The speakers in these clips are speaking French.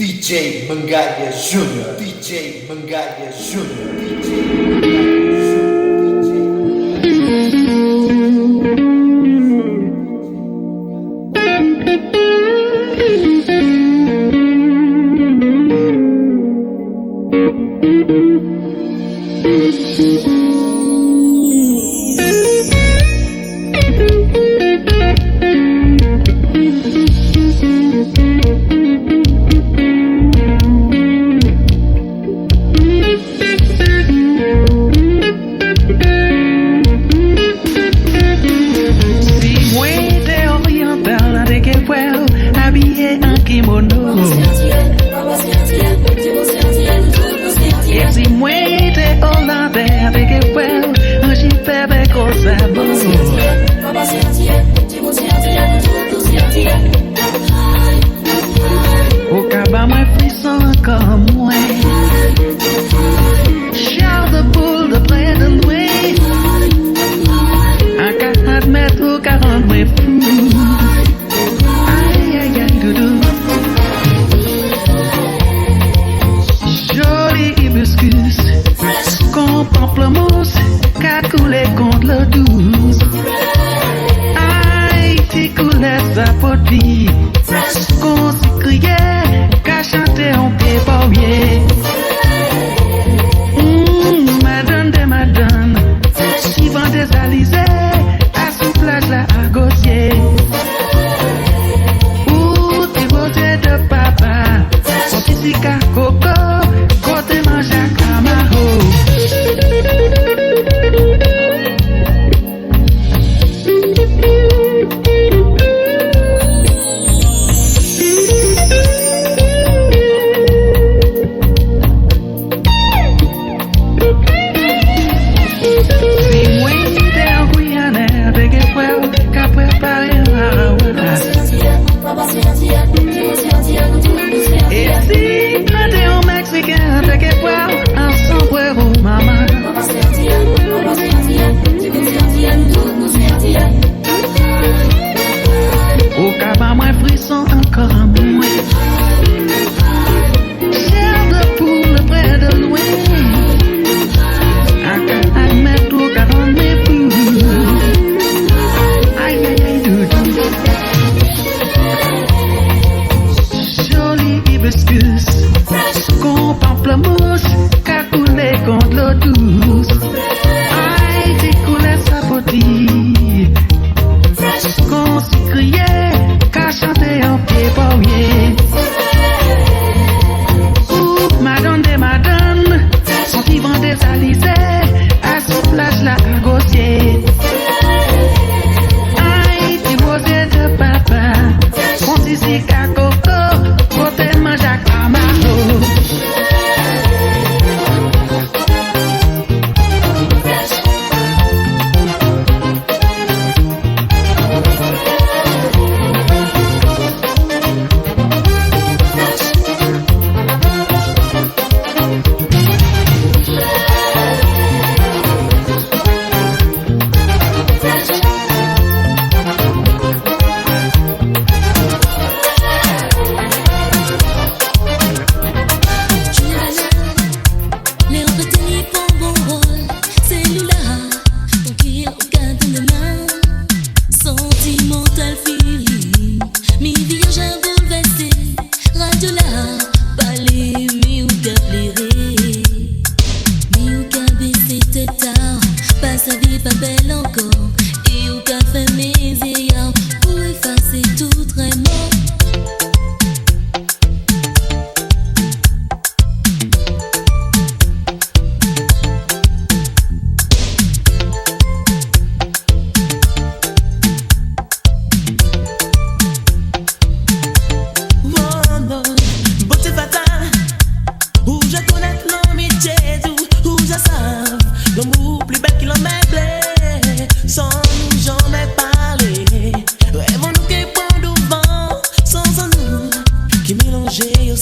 DJ Mangalha Júnior, DJ Mangalha Júnior, DJ Mangalha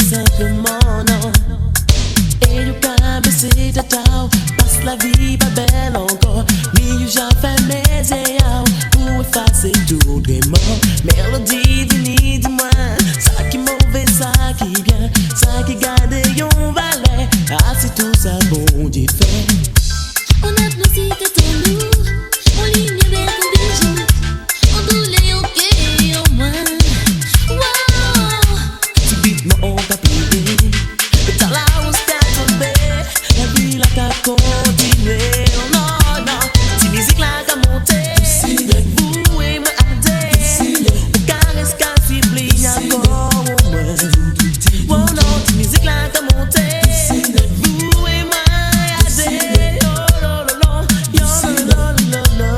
simplement non. Et du cabecé de tao, la vie pas belle encore. Mais j'en fais mes yeux pour effacer tout les mots. Mélodie, dis-moi, ça qui est mauvais, ça qui est bien, ça qui garde yon valet. Ah, c'est tout ça, bon Dieu fait. On a nos cités ton lourd, on ligne belle comme bijou, on doulait ok au moins. Wow, Subitement on va plier, mais t'as là où c'est tombé. La vie là qu'à continuer, oh non, non. Si musique là qu'à monter, vous et moi à dire, au caresse qu'à s'y encore au moins. Oh non, si musique là qu'à monter, vous et moi à dire, oh là là là, yo là là là.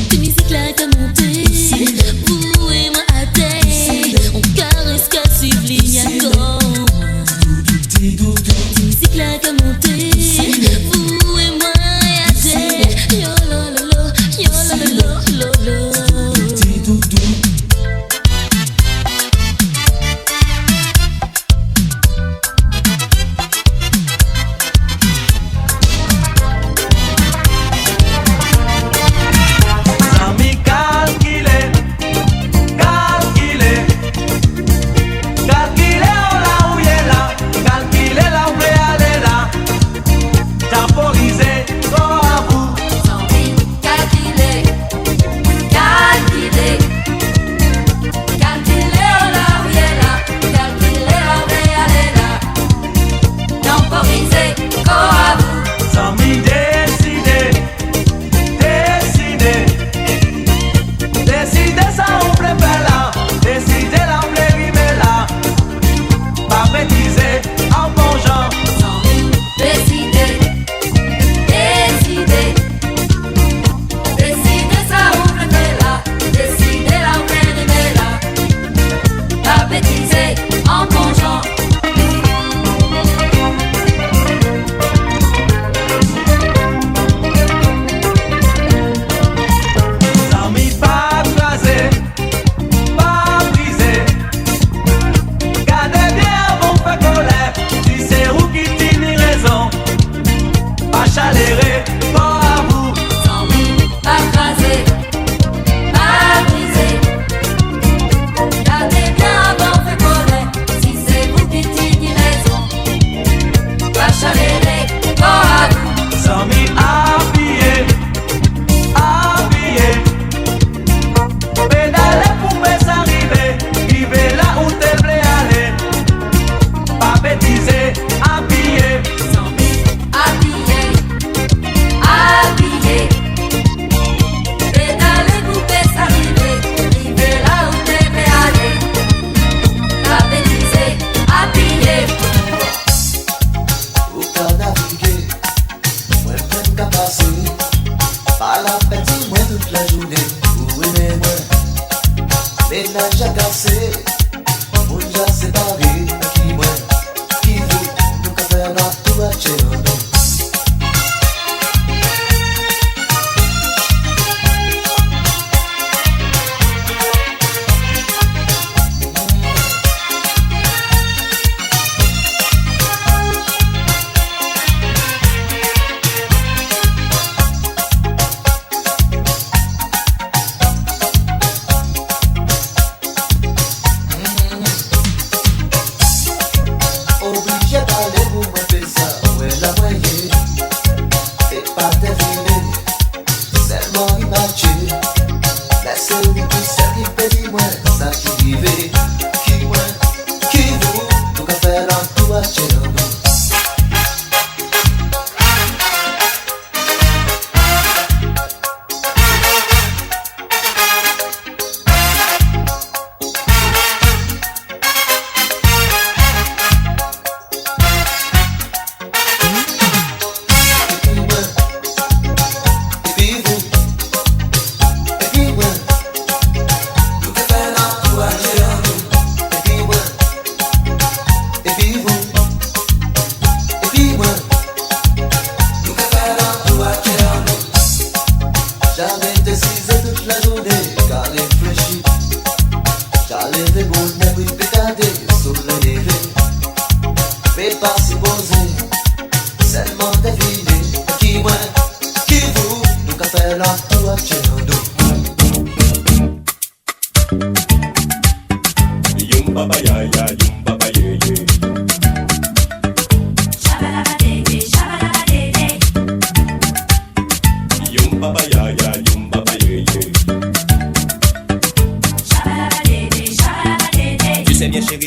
tes musiques là qu'à monter, vous et moi à terre, on caresse qu'à suivre encore. Tes musiques là qu'à monter, vous et moi à terre, yo la la la, yo la la la la la. Zami calquile, calquile, calquile la huyela, calquile la plealela, temporize koabu. Zami calculé, calculé, calculé la ruela, calculé la realela, temporisé, coabu. Zami décide, décide, décide ça on prépare, décide la plérivela, pas bêtiser en bon genre. Zami décidé, décidé, décidé ça ouvre là, décidé la realela, pas bêtiser en bon genre. Zami pas crasé, pas brisé. Gardez bien avant fait colère. Si c'est vous qui tenez raison, pas chaléré, pas à vous. Zami pas crasé, pas brisé. Gardez bien avant fait voler. Si c'est vous qui tenez raison, pas chaléré, pas à vous. Zami habillé, habillé. Pédalez pour me arriver, arriver là où t'es blé aller. Pas bêtiser, habillé. Zami habillé, habillé. Pédalez vous faites arriver, arriver là où t'es aller. Pas bêtiser, habillé. Ou ka naviguer, mwen pen ka pase, pa la peti mwen toute la journée, ou eme mwen, menaj a kase, moun ja separe, ki mwen, ki vou, nou ka fè nan tou a che an nou. Obligé d'aller pour me faire ça, ouais la moyenne, et pas deviner, seulement imaginer, laissez-vous qui s'arrive, dis-moi, ça qui rive, qui moi, qui vous, nous ka fè nan tou a che an nou.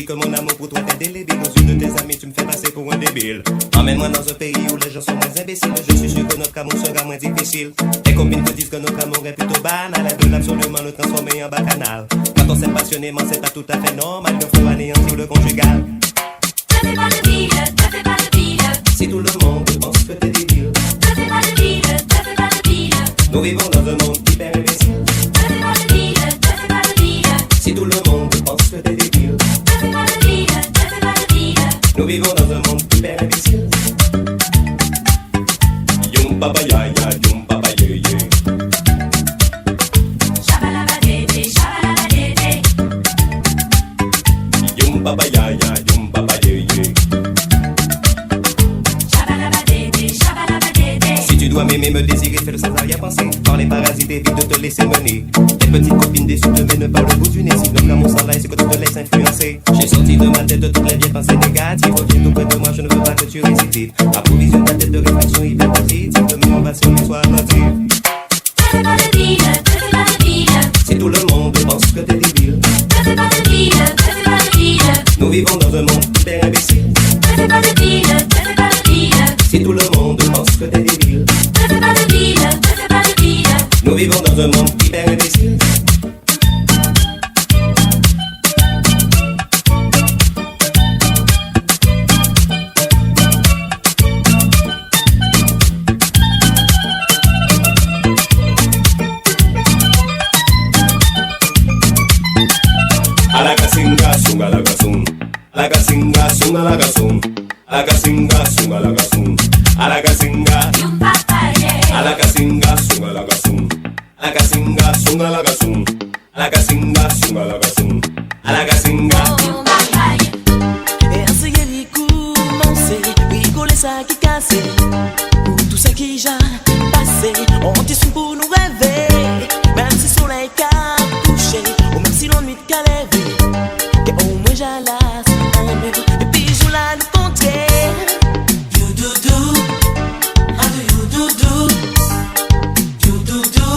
que mon amour pour toi est indélébile. Aux yeux de tes amis, tu me fais passer pour un débile. Emmène-moi dans un pays où les gens sont moins imbéciles. Je suis sûr que notre amour sera moins difficile. Tes copines te disent que notre amour est plutôt banal. Elles veulent absolument le transformer en bacchanal. Quand on s'aime passionnément, c'est pas tout à fait normal. Il faut anéantir le conjugal. Ne fais pas le deal, ne fais pas le deal. Si tout le monde pense que t'es débile, Ne fais pas le deal, ne fais pas le deal. nous vivons dans un monde hyper imbécile. Ne fais pas le deal, ne fais pas le deal. Si tout le monde pense que t'es débile, Ne fais pas le deal, ne fais pas le deal. nous vivons dans un monde hyper imbécile. Yum papa ya ya, yum papa ye ye. Shabalabadede, shabalabadede. Yum papa ya ya, yum papa ye ye. Shabalabadede, shabalabadede. Si tu dois m'aimer, me désirer, fais-le sans arrière-pensée. Par les parasites, évite de te laisser mener. Tes petites copines déçues te mènent par le bout du nez. Si notre amour s'en laisse, c'est que tu te laisses influencer. J'ai sorti de ma tête toutes les vieilles pensées négatives. Reviens tout près de moi, je ne veux pas que tu récidives. Approvisionne ta tête de réflexion hyper positive. De mes innovations, sois attentive. Ne fais pas le deal, ne fais pas le deal. Si tout le monde pense que t'es débile, Ne fais pas le deal, ne fais pas le deal. nous vivons dans un monde hyper imbécile. Ne fais pas le deal, ne fais pas le deal. Si tout le monde pense que t'es débile, Ne fais pas le deal, ne fais pas le deal. nous vivons dans un monde hyper imbécile. Alagasinga sung, alagasung, alagasinga sung, alagasung, alagasinga sung, alagasung, alagasinga, Yum papaye, alagasinga sung, alagasung, alagasinga sung, alagasung, alagasinga sung, alagasung, alagasinga. yum papaye. Essa guerre commencé, rigoler ça qui cassé. Pour tout ça qui j'ai passé, on te suit pour nous rêver. Même si le soleil qu'a couché, ou même si l'ennui qu'a levé, que au moins j'alasse en mer. Et puis je la nous compter. You do do, how do you do do? You do do,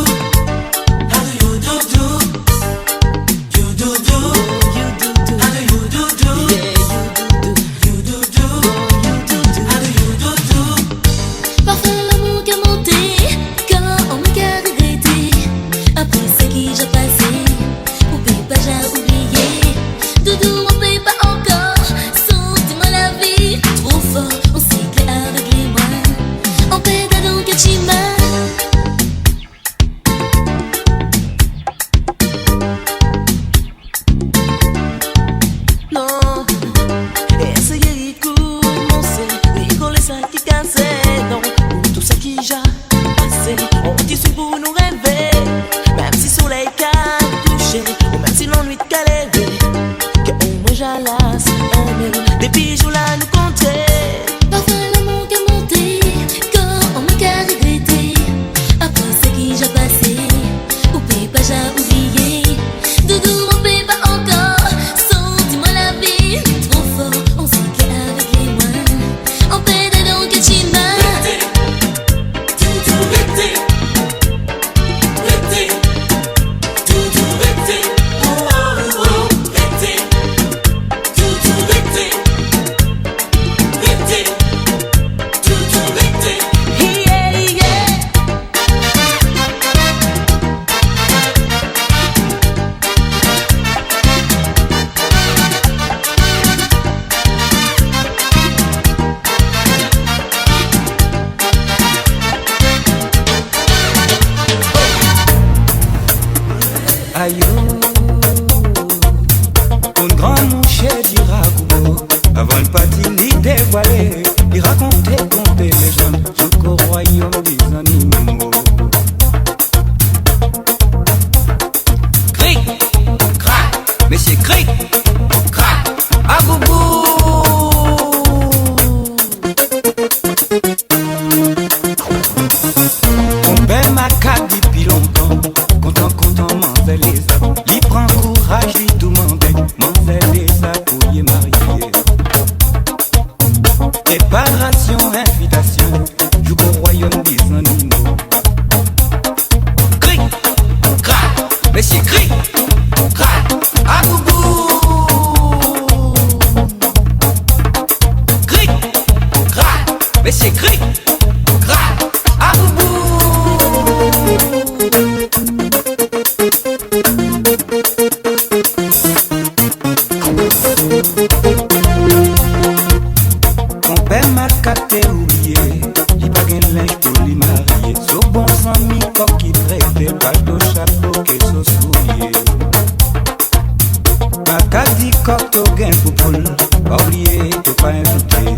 how do you do do? You do do, you do do, how do you do do? Yeah, you do do, you do do, how do you do do? Parfois l'amour qu'a monté, quand on me qu'a regretté. Après ce qui j'ai passé, on peut pas j'ai oublié. Doudou, on peut pas encore, sentiment la vie. Trop fort, on cycle avec les moines. On pète donc un chima. Non, essa guerre commencé, rigoler ça qui cassé. Non, pour tout ça qui j'ai passé, on te suit pour nous rêver. Même si le soleil qu'a couché, ou même si l'ennui qu'a levé, que au moins j'alasse en mer. Depuis je la nous compter. Parfois l'amour qu'a monté, quand on me qu'a regretté. Après ce qui j'ai passé, on peut pas j'ai oublié. Doudou, on peut pas encore, sentiment la vie. Trop fort, on cycle avec les moines. On pète donc un chima. mais c'est cric, crac, à boubou. Mon père m'a capté oublié, il pas gain linge pour lui marier. So bon ami coq qui traite, pas de chapeau que so soulier. Ma carte dit coq to gain pour poule, pas oublier, to pas invité.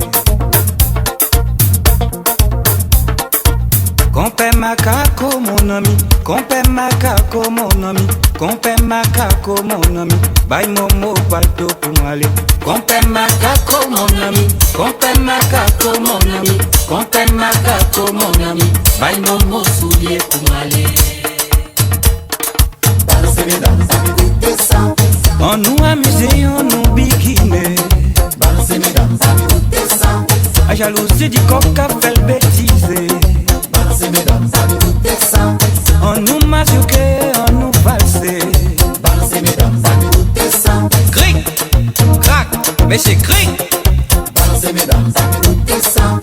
Compère macaco mon ami, compère macaco mon ami, compère macaco mon ami, bye momo balto pour aller. Compère macaco mon ami, compère macaco mon ami, compère macaco mon ami, bye momo soulier pour aller. Balancez mesdames, amis, descend. On nous amuse, on nous bikine. Balancez mesdames, amis, descend. A jalousie du coq a fait le bêtise. Balancez mesdames, amis, descend. On nous mazouké, on nous valsé. Balancez mesdames, amis, descend. Cric, crac, mais c'est cric. Balancez mesdames, amis, descend.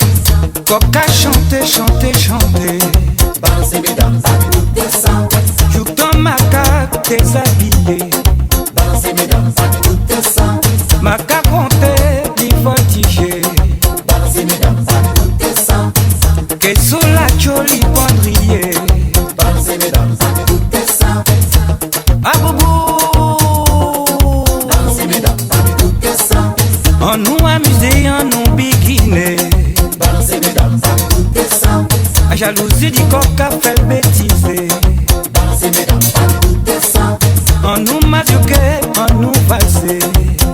Coq a chanté, chanté, chanté. Balancez mesdames, amis, descend. Joue ton macaque déshabillé. Balancez mesdames, amis, descend. Macaque compté, dit voltigé. Balancez mesdames, amis, descend. Que sous la jolie pendrier. Balancez mesdames, amis, descend. À boubou. Balancez mesdames, amis, descend. On nous amuse, on nous bikine. Balancez mesdames, amis, descend. A jalousie du coq a fait le bêtise. Balancez mesdames, amis, descend. On nous mazouké, on nous valsé.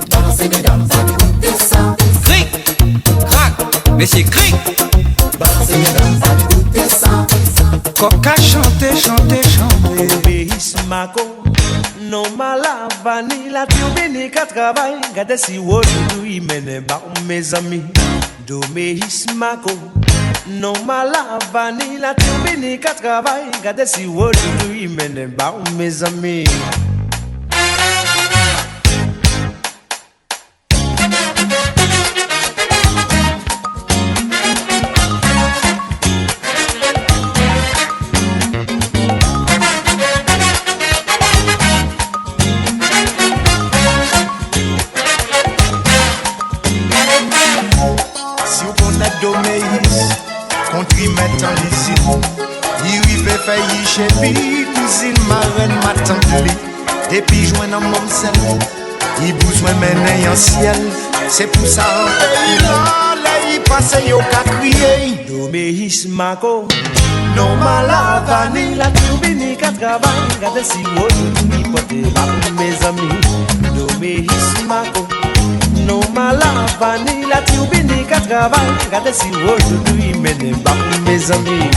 Balancez mesdames, amis, descend. Cric, crac, mais c'est cric. Balancez mesdames, amis, descend. Coq a chanté, chanté, chanté. Obéis Mako, non malavani, la turbine qu'à travail, gade si aujourd'hui mène ba mes amis. Doméis Mako, non malavani, la turbine qu'à travail, gade si aujourd'hui mène ba mes amis. Si on connaît Doméis, qu'on lui met en lisier, il fait faillir chez lui, cousine marraine m'attend lui. Depuis joint dans mon sel, il besoin mener en ciel. C'est pour ça qu'il là, il passe au cas crier. Doméis Mako, non malavani, la turbine qu'à travail, gade si aujourd'hui porte ba mes amis. Doméis Mako, non malavani, la turbine qu'à travail, gade si aujourd'hui mène ba mes amis.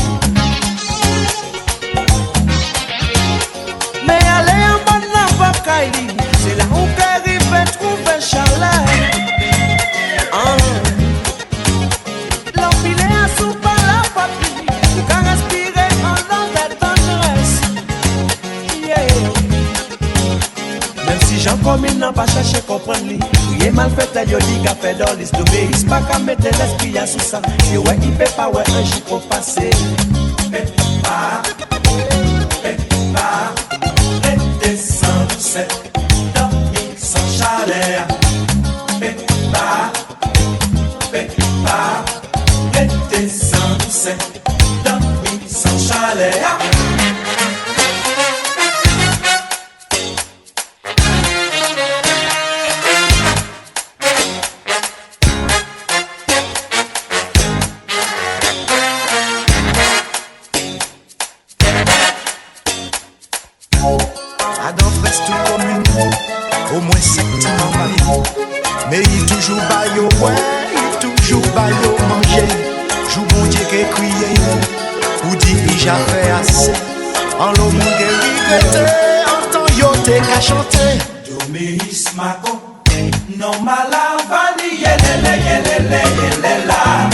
Mais aller en bas de la vape Kylie, c'est là où Kerry fait trouver chaleur. L'empilé à sous par la papille, tu can respirer en longue tendresse. Yeah. Même si j'en commune n'a pas cherché comprendre lui, il est mal fait à Yoli qu'a fait dans l'histoire d'obéis, pas qu'à mettre l'esprit à sous ça. Et ouais, il peut pas ouais un chic au passé. Redescendre, c'est dormir sans chaleur. Redescendre, c'est dormir sans chaleur. Adam reste commune, au moins 7 ans baillot. Mais il toujours baillot, ouais, il toujours baillot manger. Joue bon Dieu qui crié, ou dit j'ai fait assez. En l'eau mon guéri regretté, en temps yo t'es qu'à chanter. Doméis Mako, non malavani, yelele la.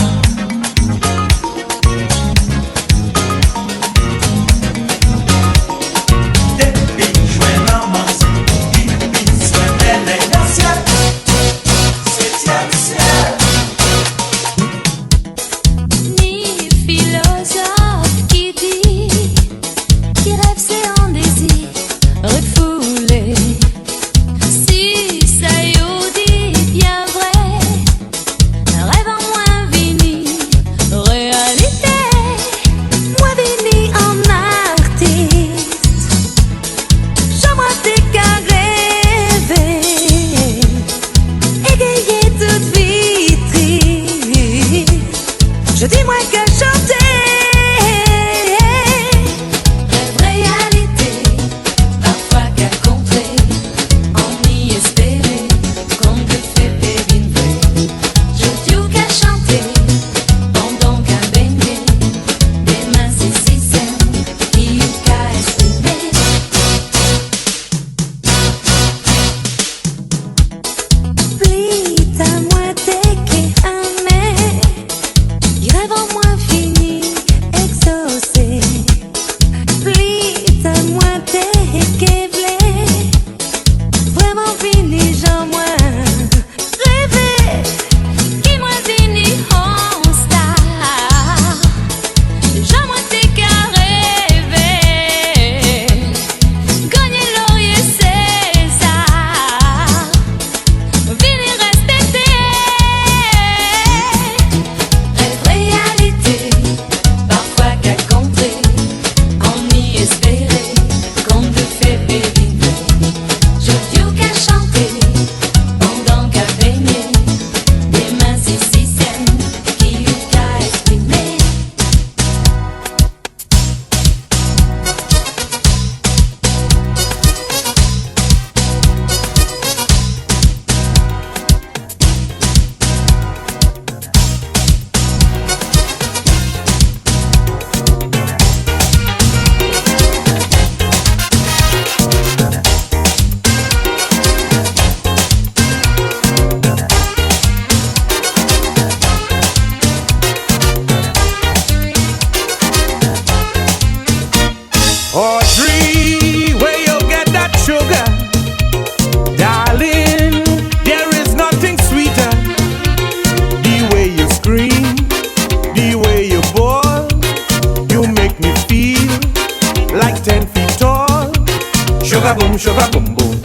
boom, sugar boom boom.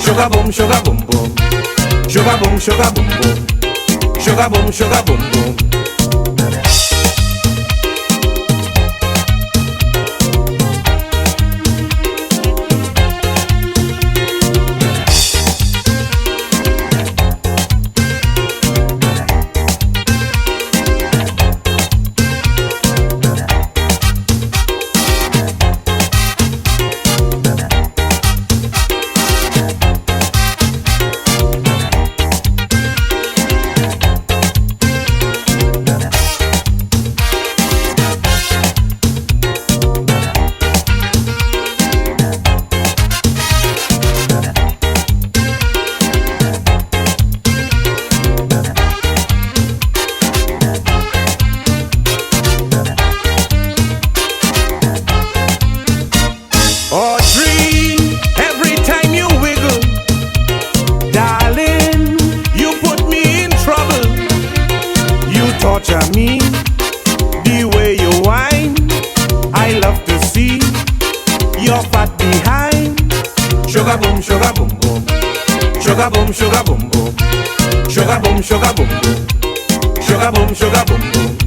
Sugar boom, sugar boom boom. Sugar boom, sugar boom boom. Sugar boom, sugar boom boom. Me, the way you whine, I love to see your fat behind. Sugar boom, sugar boom boom. Sugar boom, sugar boom boom. Sugar boom, sugar boom boom. Sugar boom, sugar boom boom.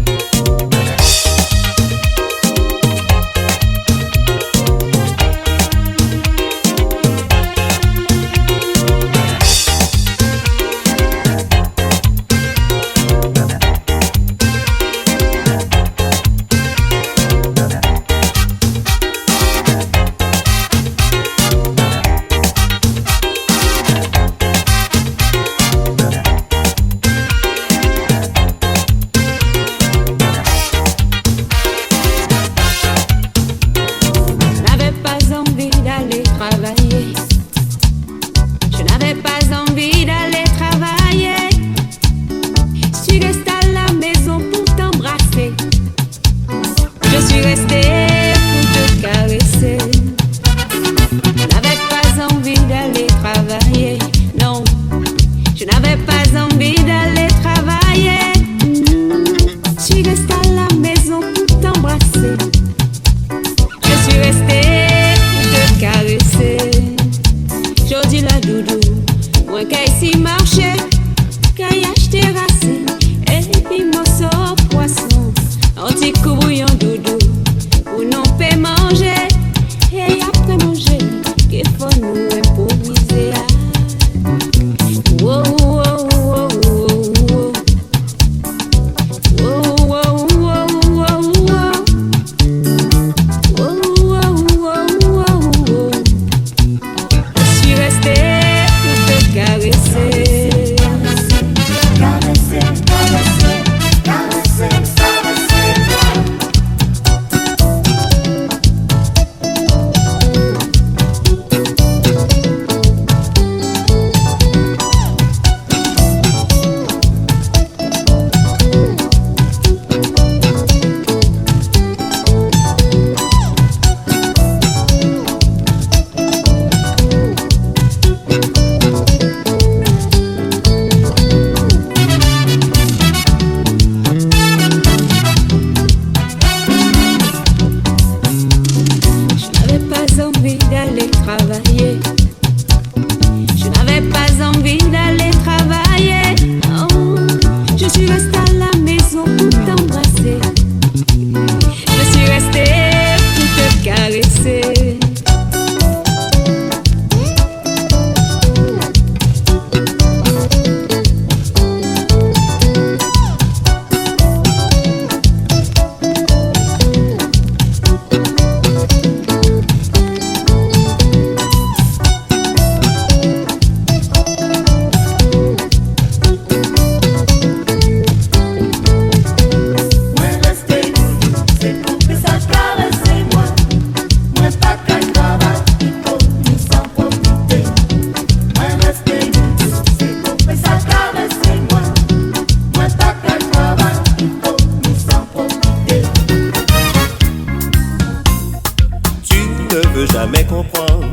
jamais comprendre.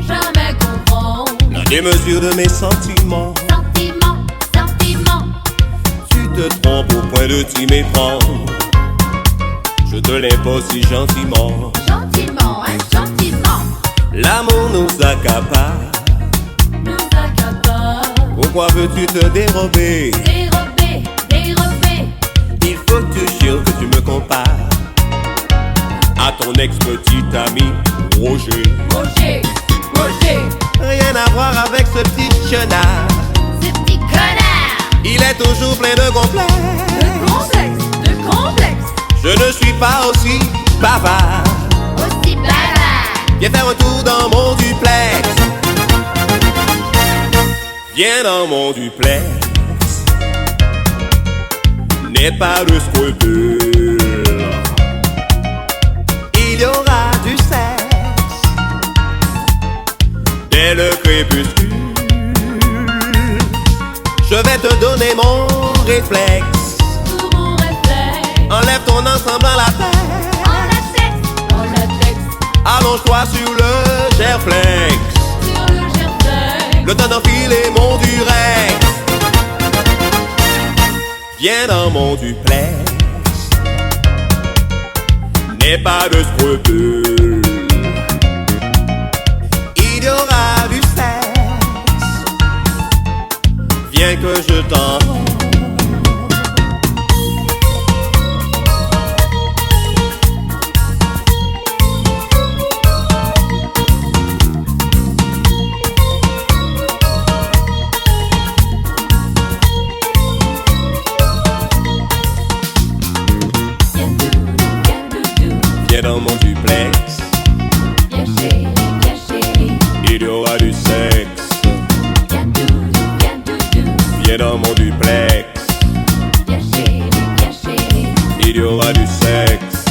Jamais comprendre. La démesure de mes sentiments. Sentiments, sentiments. Tu te trompes au point de t'y méprendre. Je te l'impose si gentiment. Gentiment, hein, gentiment. L'amour nous accapare. Pourquoi veux-tu te dérober? Dérober. Il faut toujours que tu me compares à ton ex-petit ami Roger. Roger. Rien à voir avec ce petit chenard. Ce petit connard. Il est toujours plein de complexes. De complexe. Je ne suis pas aussi bavard. Aussi bavard. Viens faire un tour dans mon duplex. Viens dans mon duplex. N'aie pas de scrupules. Il y aura du sexe dès le crépuscule. Je vais te donner mon réflexe. Mon réflexe. Enlève ton ensemble en latex. En latex. Allonge-toi sur le gerflex. Le temps d'enfiler mon durex. Viens dans mon duplex. N'aie pas de scrupules. Il y aura du sexe. Viens que je t'en. Viens dans mon duplex. Viens chérie. Il y aura du sexe. Viens doudou. Viens dans mon duplex. Viens chérie. Il y aura du sexe.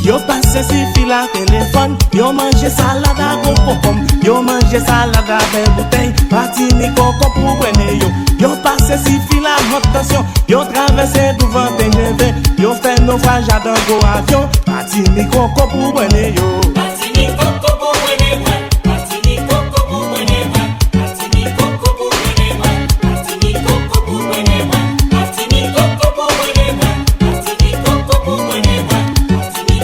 Yo passe si fil à téléphone, yo mange salade à pomme, yo mange salade avec bouteille, patini coco pour prendre yo. Yo passe si fil à haute tension, yo traverse devant TGV, yo fait naufrage dans gros avion, patini coco pour prendre yo. Patini coco pour prendre moi, patini coco pour prendre moi, patini coco pour prendre moi, patini coco pour prendre moi, patini coco pour prendre moi, patini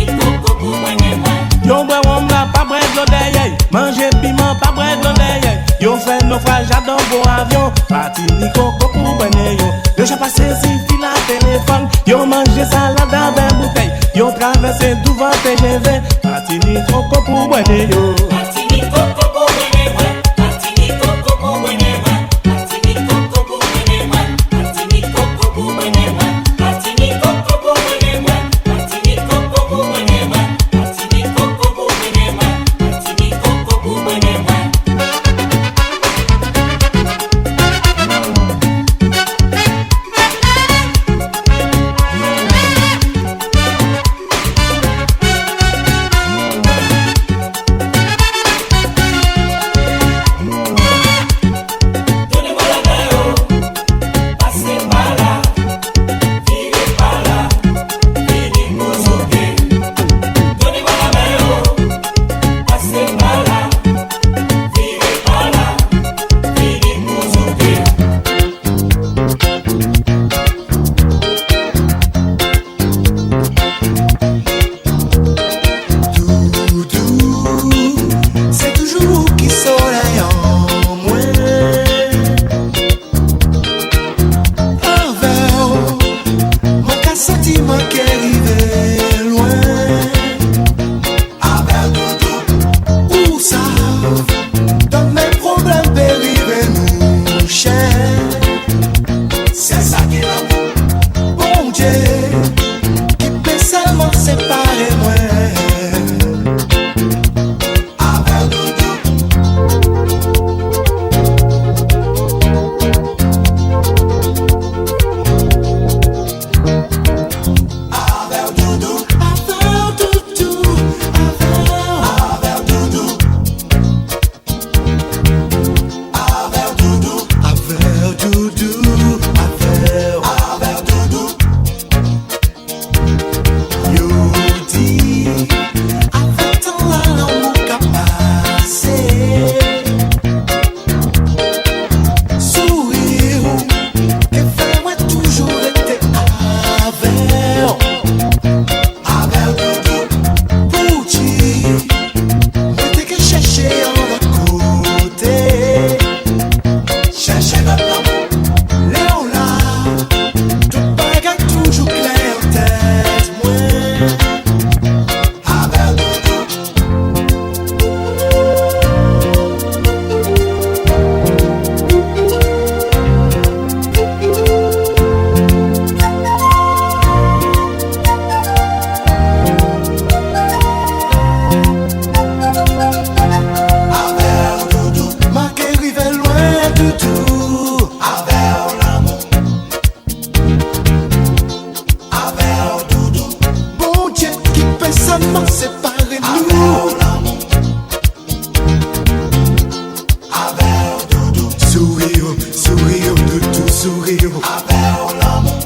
coco pour prendre moi. Yo bois on va pas bread l'odeille, manger piment pas bread l'odeille. Yo fait naufrage dans vos avions, patini coco pour bonner yo. Yo j'ai passé si fil à téléphone, yo manger salade avec bouteille. Yo traversé devant TGV, patini coco pour bonner yo. Patini coco pour bonner moi, patini coco pour bonner moi, patini coco pour bonner moi, patini coco pour bonner moi, patini coco pour bonner moi, patini coco pour bonner moi. doudou, avec l'amour. Avec doudou. Bon Dieu qui peut seulement séparer nous. Avec doudou. Sourire, sourire, doudou, sourire. Avec l'amour.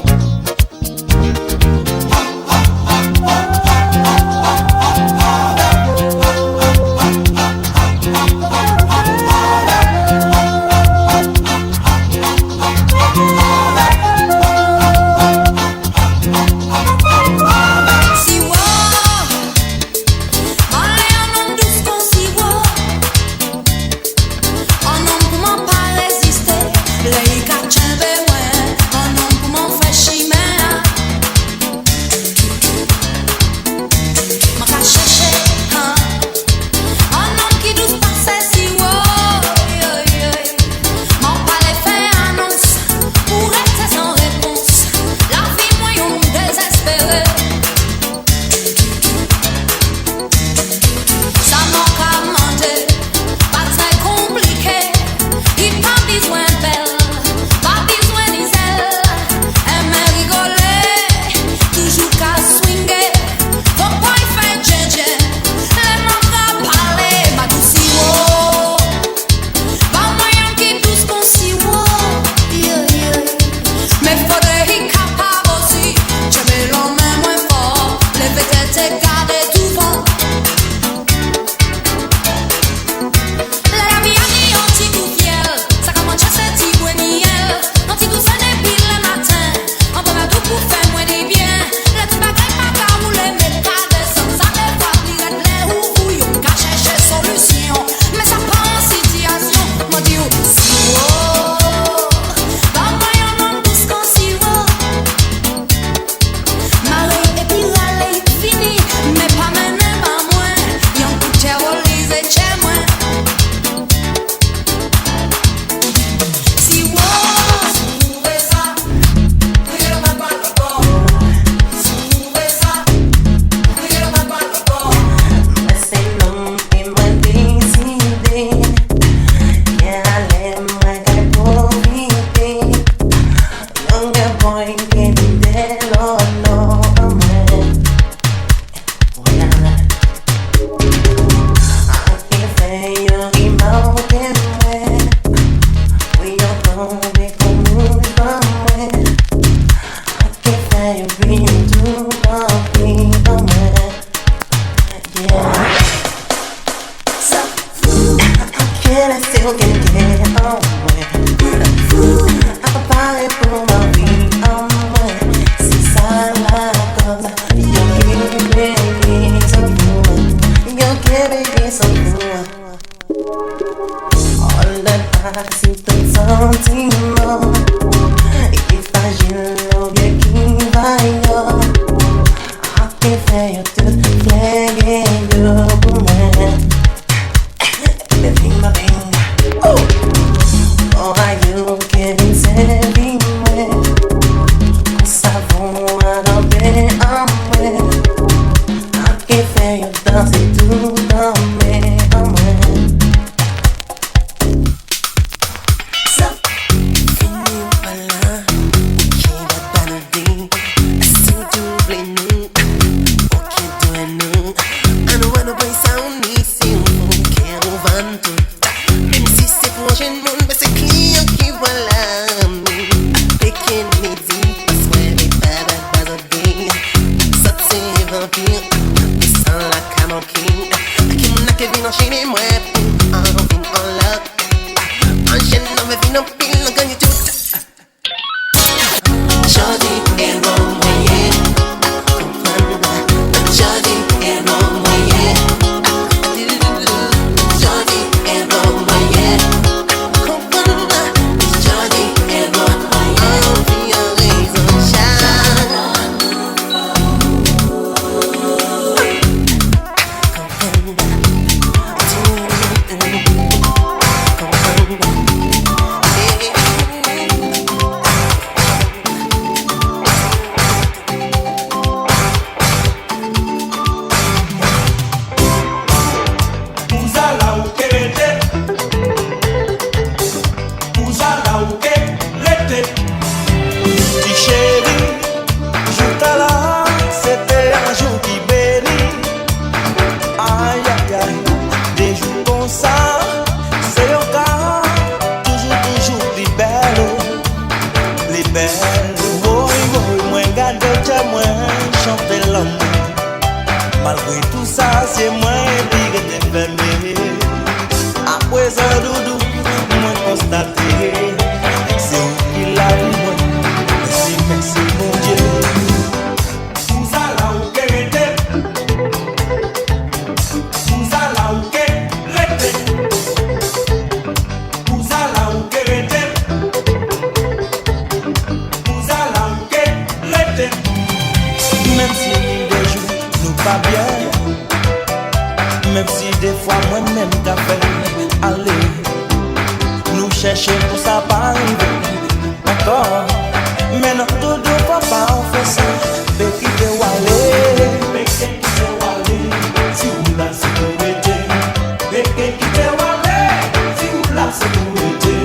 chercher pour ça pas arriver. D'accord. Mais non, tout papa, on fait ça. Béki de Wale. Béki de Wale. Si vous là, c'est pour aider. Béki de Wale. Si vous là, c'est pour aider.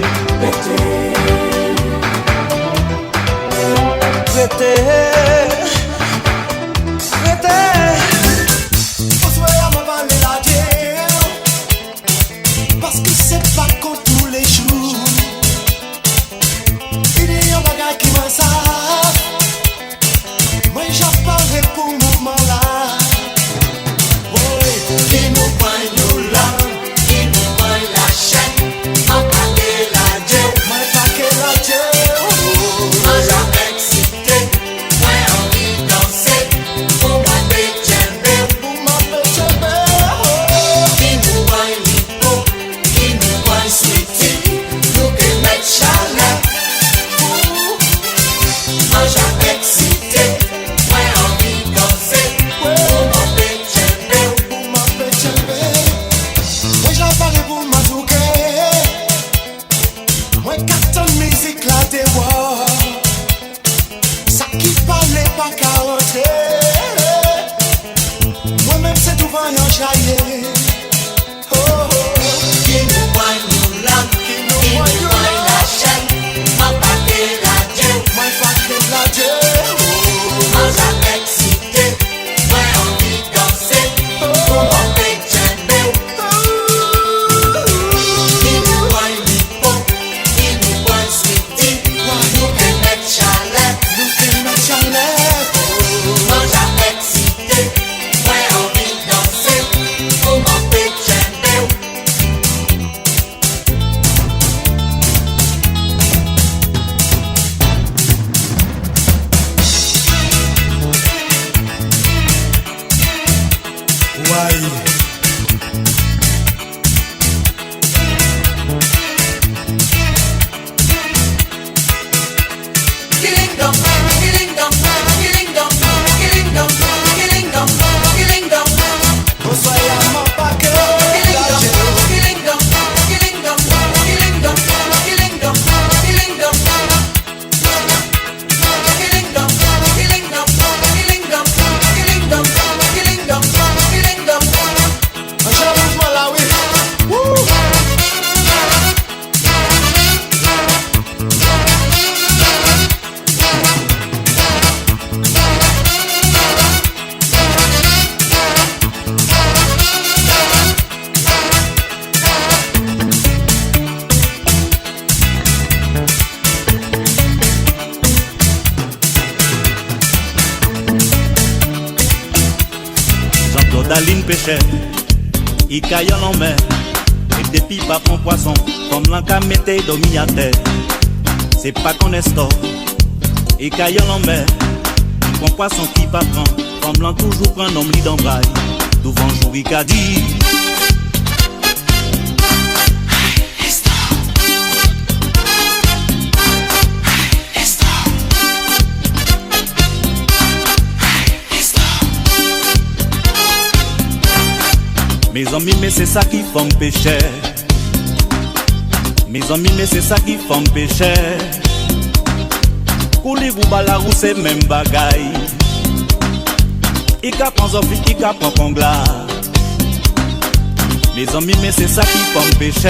Parce que c'est pas comme tous les jours. Il y a un bagage qui m'a ça. Moi j'apparais pour mon malade. Oui, qui nous prend nous là, qui nous prend la chaîne. En paquet la Dieu, moi paquet la Dieu. Moi j'ai excité, moi envie danser. Pour ma pétchembe, pour ma pétchembe. Qui nous prend l'hypo, qui nous prend sweetie. Nous que mettre chalet. Moi j'ai excité, moi envie danser. Pour ma pétchembe, pour ma pétchembe. Moi j'apparais pour ma douke. Moi cartonne musique là dehors. Ça qui parlait pas qu'à rentrer. Moi-même c'est tout vaillant jaillir. Oh, oh. Qui nous voit nous là, qui nous voit la chaîne. Ma paquet la Dieu, moi paquet la Dieu. Moi j'ai excité, moi envie danser. Pour mon pétchembe. Qui nous voit l'hypo, qui nous voit sweetie. Nous que mettre chalet, nous que mettre chalet. Moi j'ai excité, moi envie danser. Pour mon pétchembe. Why? Killing dong, killing dong, killing dong, killing dong, killing dong, killing dong. Bonsoir à mon paquet la Dieu. Killing dong, killing dong, killing dong, killing dong, killing dong. Killing dong, killing dong, killing dong, killing dong, killing dong, killing dong. Un challenge Malawi. Woo! Jean-Claude Aline pêchait, il caillait en mer. Et depuis pas prend poisson, comme l'enca mettait dormi à terre. C'est pas qu'on est store, il caillait en mer. Prend poisson qui pas prend, comme l'en toujours prend homme lit d'embraille. Devant jour il a dit. Mes amis, mais c'est ça qui font me pécher. Mes amis, mais c'est ça qui font me pécher. Coulez-vous balarou, c'est même bagaille. Ika prend zofi, Ika prend congla. Mes amis, mais c'est ça qui font me pécher.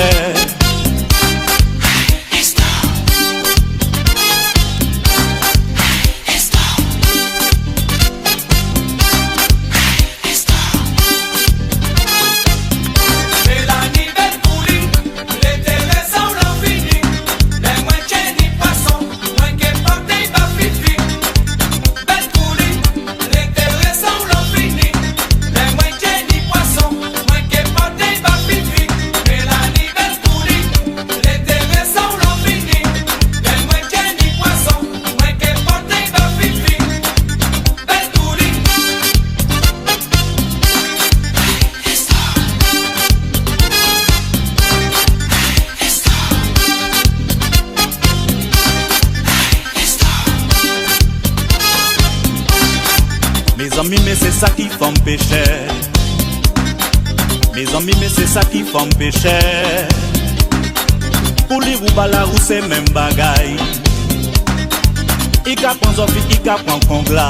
Mes amis, mais c'est ça qui font me pécher. Mes amis, mais c'est ça qui font me pécher. Kouli ou bala ou c'est même bagaille. Ika prend zofi, ika prend congla.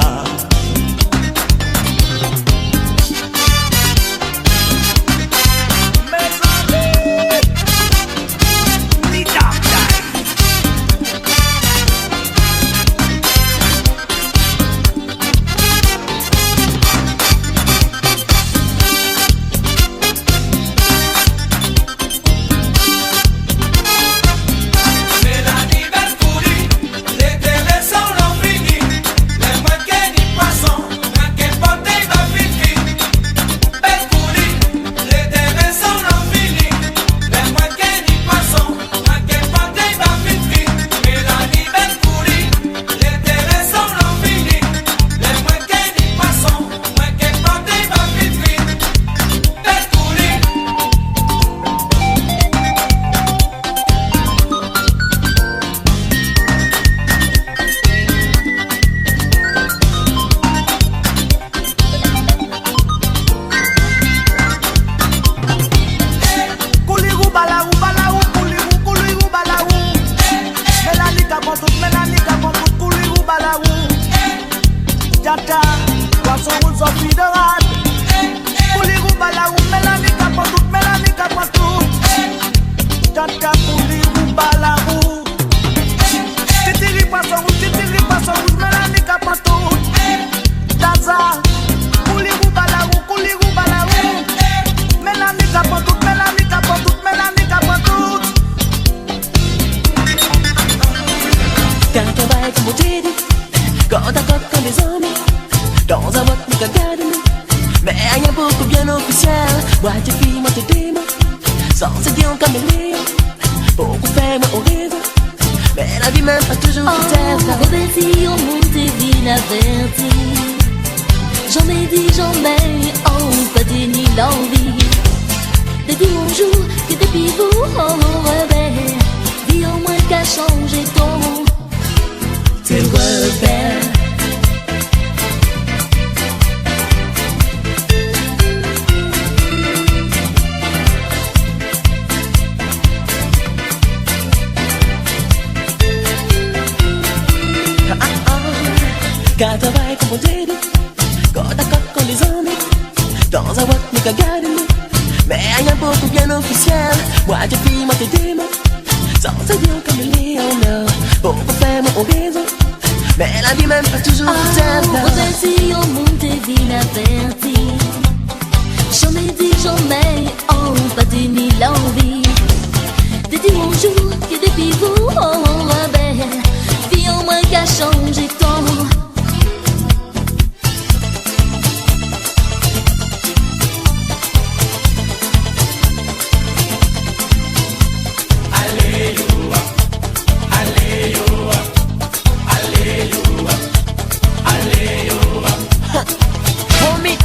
Hold me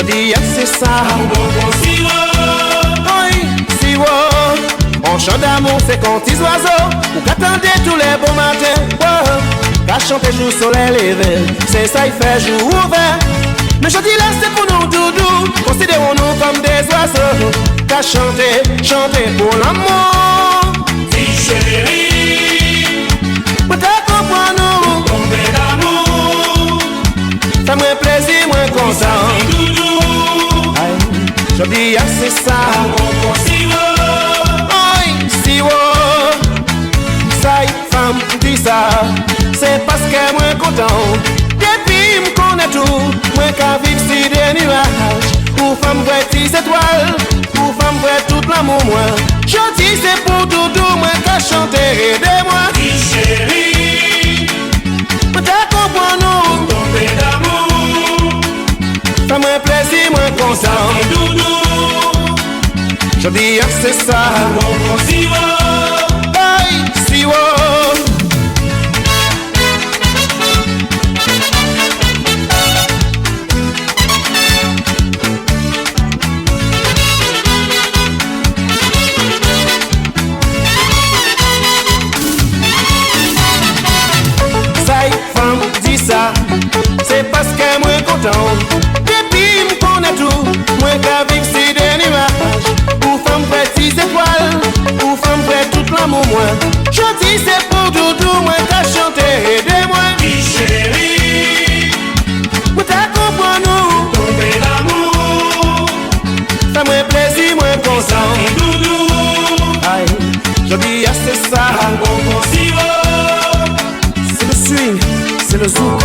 Je dis c'est ça. Oui, si on chante d'amour, c'est quand petits oiseaux. Ou qu'attendez tous les beaux matins. Qu'à chanter jour soleil levé. C'est ça, il fait jour ouvert. Mais je dis là, c'est pour nous, doudou. Considérons-nous comme des oiseaux. Qu'à chanter, chanter pour l'amour. Dis chérie, peut-être comprends-nous. Tomber d'amour. Ça me plaisir, moi content. Doudou. Je dis c'est ça. Ça y femme dit ça, c'est parce que moi content. Depuis m'connais tout, moi qu'à vivre si des nuages. Pour femme vrai 10 étoiles, pour femme vrai tout l'amour moi. Je dis c'est pour doudou, moi qu'à chanter aidez-moi. Dis chérie, peut-être comprends-nous. Tomber d'amour. Ça me plaisir, moi content. Doudou. Je dis c'est ça. C'est parce que moi content. Depuis m'connais tout, moi qu'à vivre si des nuages. Pour femme vrai 10 étoiles, pour femme vrai tout l'amour moi. Je dis c'est pour doudou, moi qu'à chanter aidez-moi. Dis chérie, vous t'as compris nous. Tomber d'amour. Ça me plaisir, moi content. Doudou. Aïe, je dis c'est ça. C'est le swing, c'est le zouk.